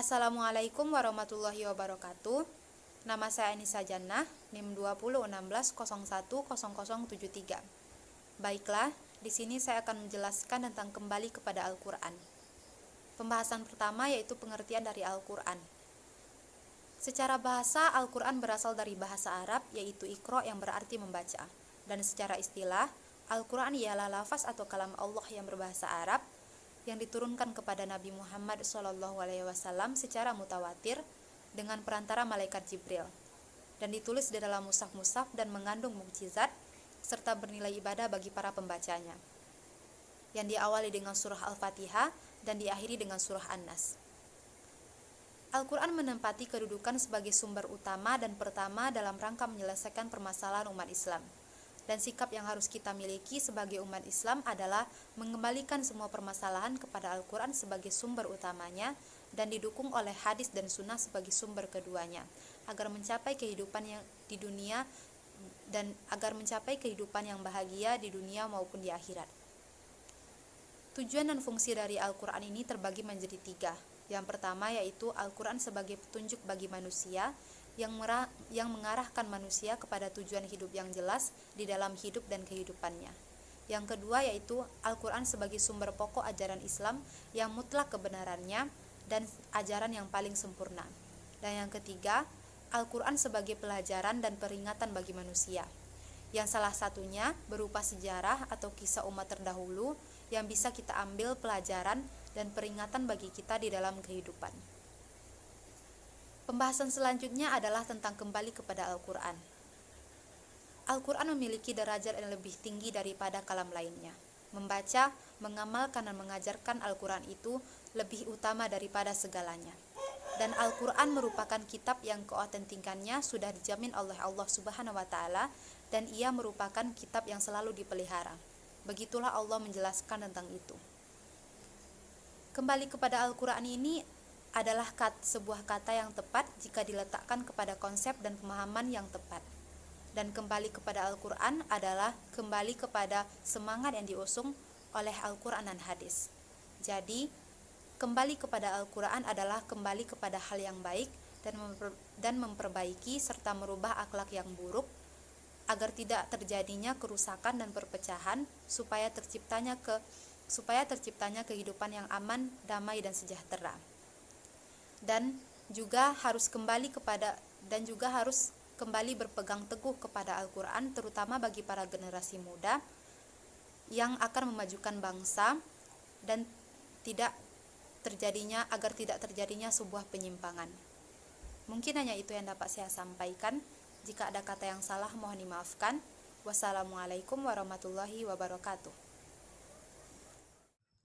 Assalamualaikum warahmatullahi wabarakatuh. Nama saya Anissa Jannah, NIM 2016010073. Baiklah, di sini saya akan menjelaskan tentang kembali kepada Al-Quran. Pembahasan pertama yaitu pengertian dari Al-Quran. Secara bahasa, Al-Quran berasal dari bahasa Arab, yaitu Iqra yang berarti membaca. Dan secara istilah, Al-Quran ialah lafaz atau kalam Allah yang berbahasa Arab yang diturunkan kepada Nabi Muhammad SAW secara mutawatir dengan perantara malaikat Jibril, dan ditulis di dalam mushaf-mushaf dan mengandung mukjizat serta bernilai ibadah bagi para pembacanya, yang diawali dengan surah Al-Fatihah dan diakhiri dengan surah An-Nas. Al-Quran menempati kedudukan sebagai sumber utama dan pertama dalam rangka menyelesaikan permasalahan umat Islam. Dan sikap yang harus kita miliki sebagai umat Islam adalah mengembalikan semua permasalahan kepada Al-Quran sebagai sumber utamanya dan didukung oleh hadis dan sunnah sebagai sumber keduanya, agar mencapai kehidupan yang di dunia dan agar mencapai kehidupan yang bahagia di dunia maupun di akhirat. Tujuan dan fungsi dari Al-Quran ini terbagi menjadi 3. Yang pertama yaitu Al-Quran sebagai petunjuk bagi manusia yang mengarahkan manusia kepada tujuan hidup yang jelas di dalam hidup dan kehidupannya. Yang kedua yaitu Al-Quran sebagai sumber pokok ajaran Islam yang mutlak kebenarannya dan ajaran yang paling sempurna. Dan yang ketiga, Al-Quran sebagai pelajaran dan peringatan bagi manusia, yang salah satunya berupa sejarah atau kisah umat terdahulu yang bisa kita ambil pelajaran dan peringatan bagi kita di dalam kehidupan. Pembahasan selanjutnya adalah tentang kembali kepada Al-Quran. Al-Quran memiliki derajat yang lebih tinggi daripada kalam lainnya. Membaca, mengamalkan dan mengajarkan Al-Quran itu lebih utama daripada segalanya. Dan Al-Quran merupakan kitab yang keautentikannya sudah dijamin oleh Allah Subhanahu wa Ta'ala, dan ia merupakan kitab yang selalu dipelihara. Begitulah Allah menjelaskan tentang itu. Kembali kepada Al-Quran ini adalah sebuah kata yang tepat jika diletakkan kepada konsep dan pemahaman yang tepat. Dan kembali kepada Al-Quran adalah kembali kepada semangat yang diusung oleh Al-Quran dan hadis. Jadi, kembali kepada Al-Quran adalah kembali kepada hal yang baik dan memperbaiki serta merubah akhlak yang buruk agar tidak terjadinya kerusakan dan perpecahan, supaya terciptanya kehidupan yang aman, damai dan sejahtera. Dan juga harus kembali berpegang teguh kepada Al-Quran, terutama bagi para generasi muda yang akan memajukan bangsa dan agar tidak terjadinya sebuah penyimpangan. Mungkin hanya itu yang dapat saya sampaikan. Jika ada kata yang salah, mohon dimaafkan. Wassalamualaikum warahmatullahi wabarakatuh.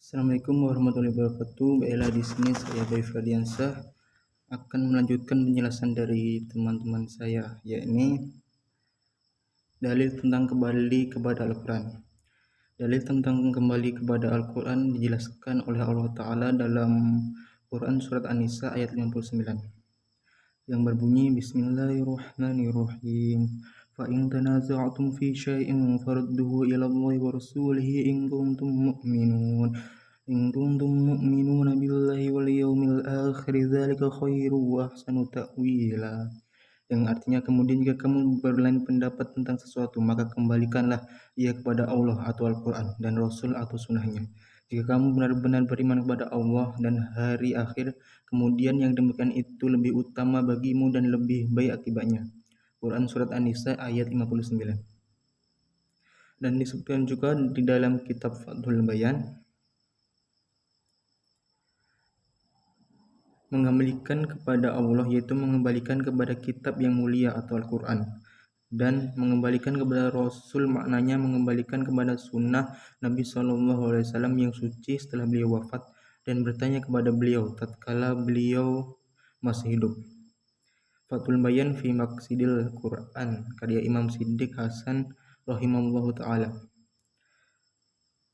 Assalamualaikum warahmatullahi wabarakatuh. Baiklah, di sini saya Bayi Ferdiansyah akan melanjutkan penjelasan dari teman-teman saya, yakni dalil tentang kembali kepada Al-Quran. Dalil tentang kembali kepada Al-Quran dijelaskan oleh Allah Ta'ala dalam Quran Surat An-Nisa ayat 59 yang berbunyi Bismillahirrahmanirrahim. فَإِنْ تَنَازَعْتُمْ فِي شَيْءٍ فَرُدُّوهُ إِلَى اللَّهِ وَرَسُولِهِ إِنْ كُنْتُمْ مُؤْمِنُونَ بِاللَّهِ وَالْيَوْمِ الْآخِرِ ذَلِكَ خَيْرٌ وَأَحْسَنُ تَأْوِيلًا. Yang artinya, kemudian jika kamu berlain pendapat tentang sesuatu, maka kembalikanlah ia kepada Allah atau Al-Quran dan Rasul atau sunnahnya. Jika kamu benar-benar beriman kepada Allah dan hari akhir, kemudian yang demikian itu lebih utama bagimu dan lebih baik akibatnya. Quran Surat An-Nisa ayat 59. Dan disebutkan juga di dalam kitab Fathul Bayan, mengembalikan kepada Allah yaitu mengembalikan kepada kitab yang mulia atau Al-Quran, dan mengembalikan kepada Rasul maknanya mengembalikan kepada sunnah Nabi SAW yang suci setelah beliau wafat, dan bertanya kepada beliau tatkala beliau masih hidup. Fathul Bayan fi Maqsidil Quran, karya Imam Siddiq Hasan rahimahullahu ta'ala.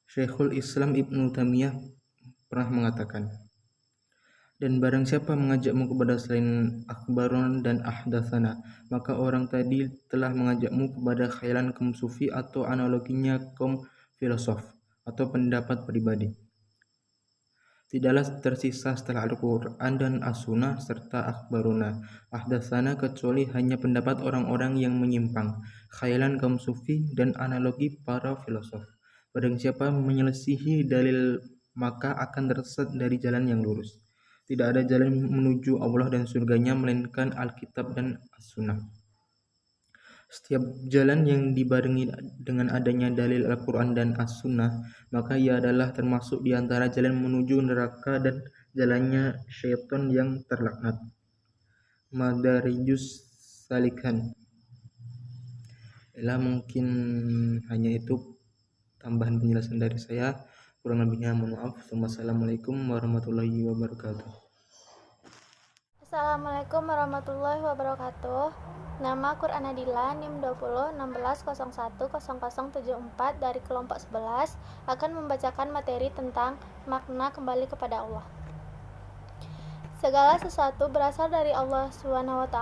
Syekhul Islam Ibnu Taimiyah pernah mengatakan, dan barang siapa mengajakmu kepada selain akhbaron dan ahdatsana, maka orang tadi telah mengajakmu kepada khayalan kaum sufi atau analoginya kaum filosof atau pendapat pribadi. Tidaklah tersisa setelah Al-Quran dan As-Sunnah serta akhbaruna ahdatsana kecuali hanya pendapat orang-orang yang menyimpang, khayalan kaum sufi dan analogi para filosof. Barang siapa menyelisihi dalil maka akan tersesat dari jalan yang lurus. Tidak ada jalan menuju Allah dan surganya melainkan Alkitab dan As-Sunnah. Setiap jalan yang dibarengi dengan adanya dalil Al-Quran dan As-Sunnah, maka ia adalah termasuk di antara jalan menuju neraka dan jalannya syaitan yang terlaknat. Madarijus Salikan. Mungkin hanya itu tambahan penjelasan dari saya. Kurang lebihnya mohon maaf. Wassalamualaikum warahmatullahi wabarakatuh. Assalamualaikum warahmatullahi wabarakatuh. Nama Quran Adila NIM 2016010074 dari kelompok 11 akan membacakan materi tentang makna kembali kepada Allah. Segala sesuatu berasal dari Allah SWT.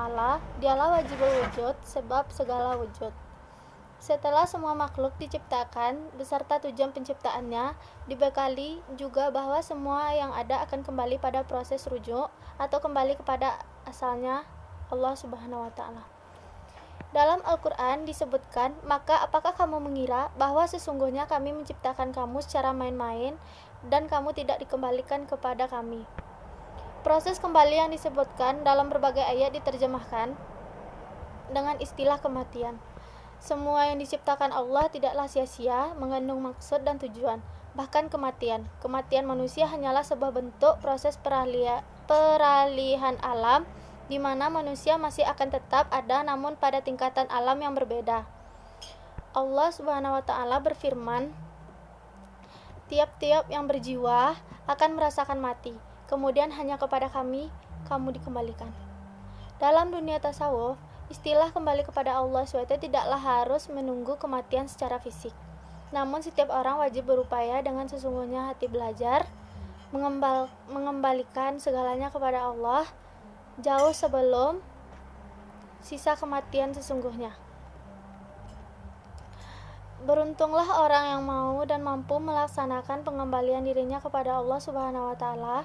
Dialah wajibul wujud, sebab segala wujud. Setelah semua makhluk diciptakan beserta tujuan penciptaannya, dibekali juga bahwa semua yang ada akan kembali pada proses rujuk atau kembali kepada asalnya, Allah Subhanahu wa Ta'ala. Dalam Al-Quran disebutkan, maka apakah kamu mengira bahwa sesungguhnya kami menciptakan kamu secara main-main dan kamu tidak dikembalikan kepada kami. Proses kembali yang disebutkan dalam berbagai ayat diterjemahkan dengan istilah kematian. Semua yang diciptakan Allah tidaklah sia-sia, mengandung maksud dan tujuan. Bahkan kematian manusia hanyalah sebuah bentuk proses peralihan alam, di mana manusia masih akan tetap ada namun pada tingkatan alam yang berbeda. Allah Subhanahu wa Ta'ala berfirman, tiap-tiap yang berjiwa akan merasakan mati, kemudian hanya kepada kami kamu dikembalikan. Dalam dunia tasawuf, istilah kembali kepada Allah SWT tidaklah harus menunggu kematian secara fisik. Namun setiap orang wajib berupaya dengan sesungguhnya hati belajar mengembalikan segalanya kepada Allah jauh sebelum sisa kematian sesungguhnya. Beruntunglah orang yang mau dan mampu melaksanakan pengembalian dirinya kepada Allah Subhanahu wa Ta'ala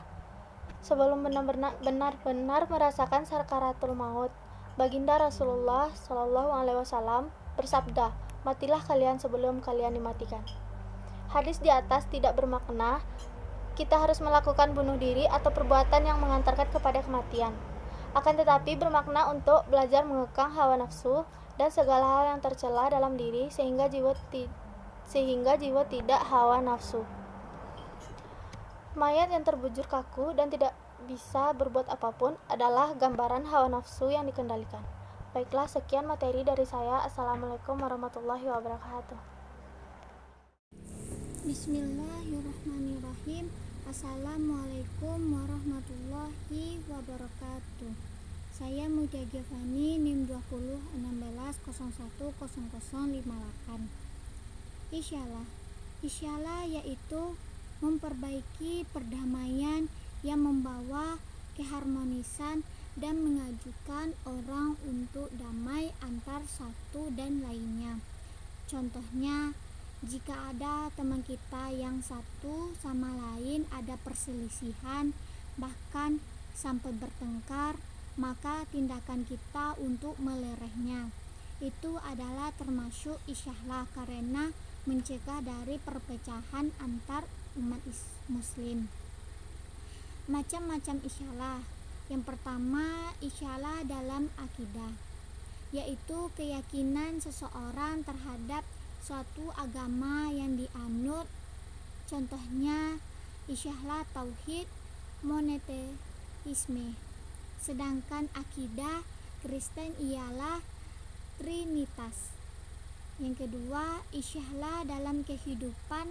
sebelum benar-benar merasakan sakaratul maut. Baginda Rasulullah Shallallahu Alaihi Wasallam bersabda, matilah kalian sebelum kalian dimatikan. Hadis di atas tidak bermakna kita harus melakukan bunuh diri atau perbuatan yang mengantarkan kepada kematian. Akan tetapi bermakna untuk belajar mengekang hawa nafsu dan segala hal yang tercela dalam diri sehingga jiwa tidak hawa nafsu. Mayat yang terbujur kaku dan tidak bisa berbuat apapun adalah gambaran hawa nafsu yang dikendalikan. Baiklah, sekian materi dari saya. Assalamualaikum warahmatullahi wabarakatuh. Bismillahirrahmanirrahim. Assalamualaikum warahmatullahi wabarakatuh. Saya Mutia Giovanni NIM 2016010058. Isyallah yaitu memperbaiki perdamaian yang membawa keharmonisan dan mengajukan orang untuk damai antar satu dan lainnya. Contohnya, jika ada teman kita yang satu sama lain ada perselisihan, bahkan sampai bertengkar, maka tindakan kita untuk melerehnya itu adalah termasuk isyallah karena mencegah dari perpecahan antar umat muslim. Macam-macam isyallah. Yang pertama, isyallah dalam akidah, yaitu keyakinan seseorang terhadap suatu agama yang dianut. Contohnya, isyallah tauhid monoteisme. Sedangkan akidah Kristen ialah trinitas. Yang kedua, isyallah dalam kehidupan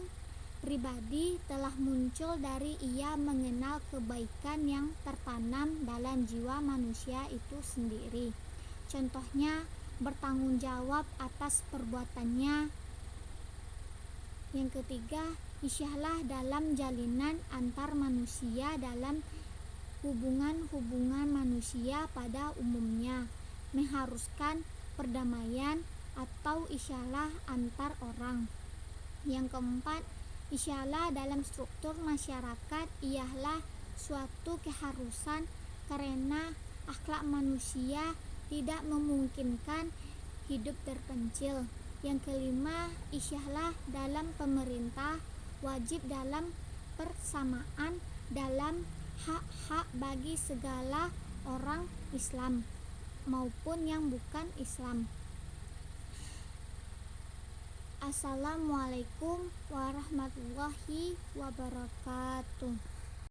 pribadi telah muncul dari ia mengenal kebaikan yang tertanam dalam jiwa manusia itu sendiri. Contohnya, bertanggung jawab atas perbuatannya. Yang ketiga, isyallah dalam jalinan antar manusia dalam hubungan manusia pada umumnya, mengharuskan perdamaian atau isyallah antar orang. Yang keempat, Isyallah dalam struktur masyarakat ialah suatu keharusan karena akhlak manusia tidak memungkinkan hidup terpencil. Yang kelima, isyallah dalam pemerintah wajib dalam persamaan dalam hak-hak bagi segala orang Islam maupun yang bukan Islam. Assalamualaikum warahmatullahi wabarakatuh.